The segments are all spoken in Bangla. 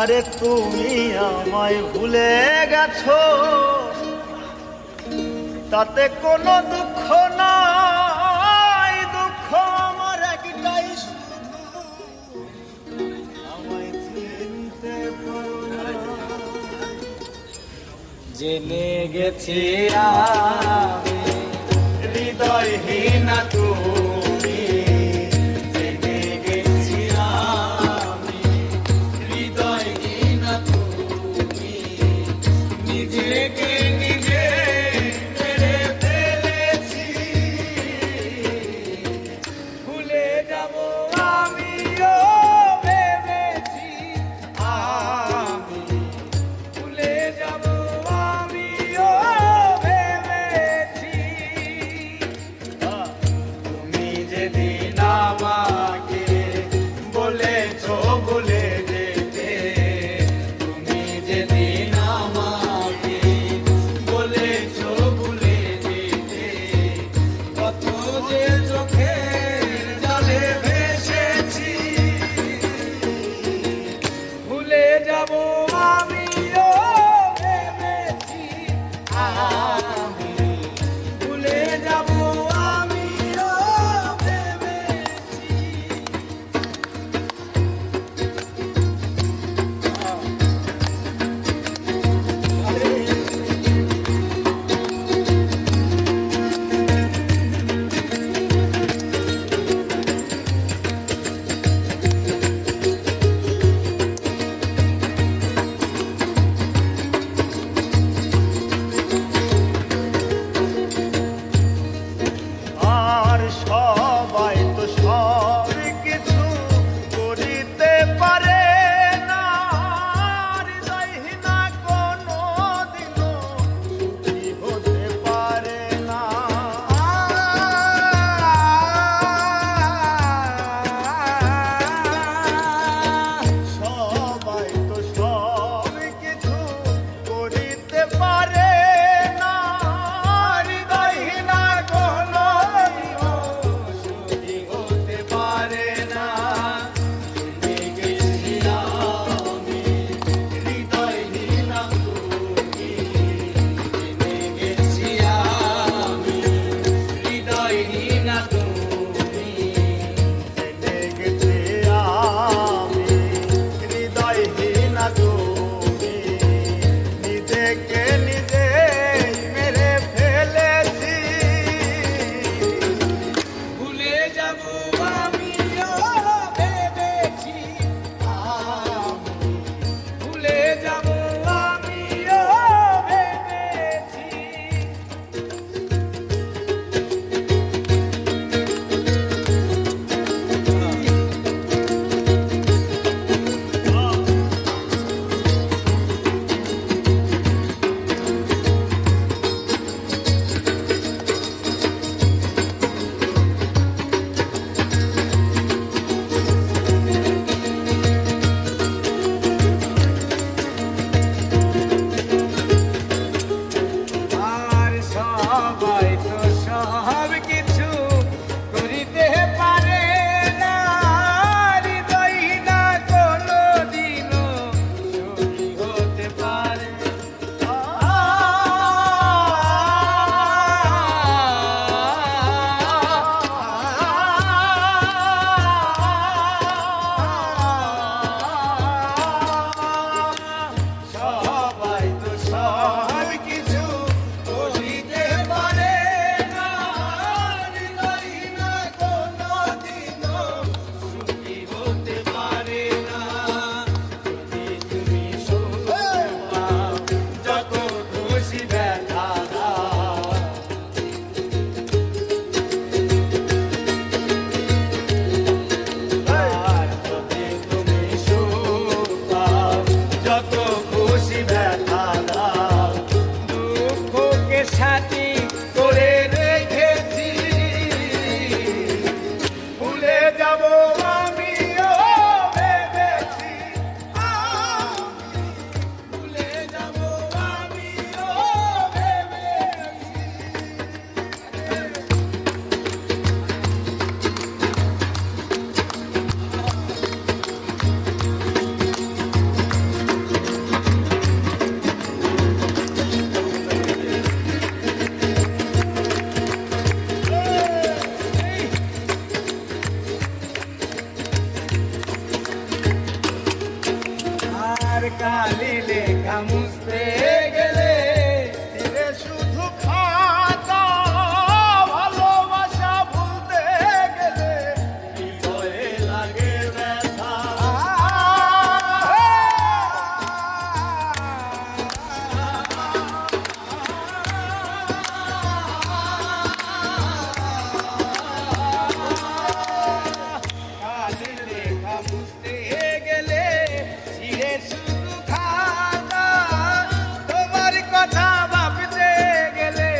আরে তুমি আমায় ভুলে গেছো, তাতে কোনো দুঃখ নাই। দুঃখ আমার একটাই, শুধু আমায় চিনতে পারো না। জেনে গেছি আমি হৃদয়হীন তুমি, জেনে গেছি আমি হৃদয়হীন তুমি। নিজেকে নিজে মেরে ফেলেছি, ভুলে যাব আমিও ভেবেছি। আমি ভুলে যাব আমিও ভেবেছি। তুমি কালি লেখা মুছতে গেলে ফিরে শুধু খাতা ভালোবাসা ভুলতে গেলে হৃদয়ে লাগে ব্যথা কালি লেখা মুছতে গেলে ছিঁড়ে শুধু খাতা তোমার কথা ভাবতে গেলে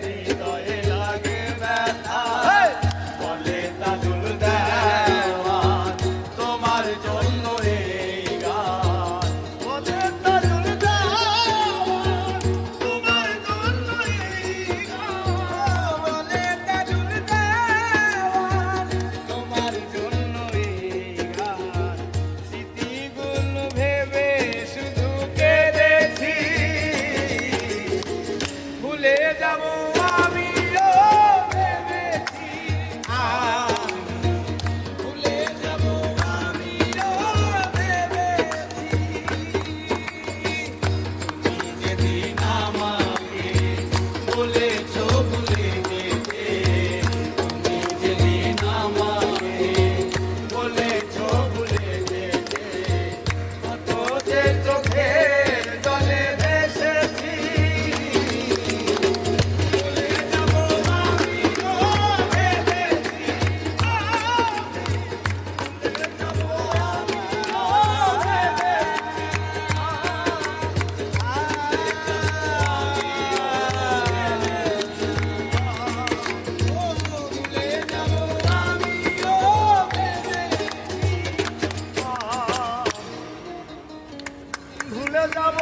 হৃদয়ে লাগে ব্যথা বলে তাজুল দেওয়ান তোমার জন্য এই গান বলে তাজুল দেওয়ান তোমার জন্য এই গান বলে তাজুল দেওয়ান তোমার জন্য এই গান স্মৃতিগুলো ভেবে শুধু কেঁদেছি ভুলে যাব আমিও ভেবেছি আমি ভুলে যাব আমিও ভেবেছি তুমি যেদিন আমাকে বলেছো ভুলে যেতে তুমি যেদিন আমাকে বলেছো ভুলে যেতে কত যে চোখের জলে ভেসেছি ভুলে যাব আমিও ভেবেছি ভুলে যাব ভুলে যাব আমিও ভেবেছি ভুলে যাব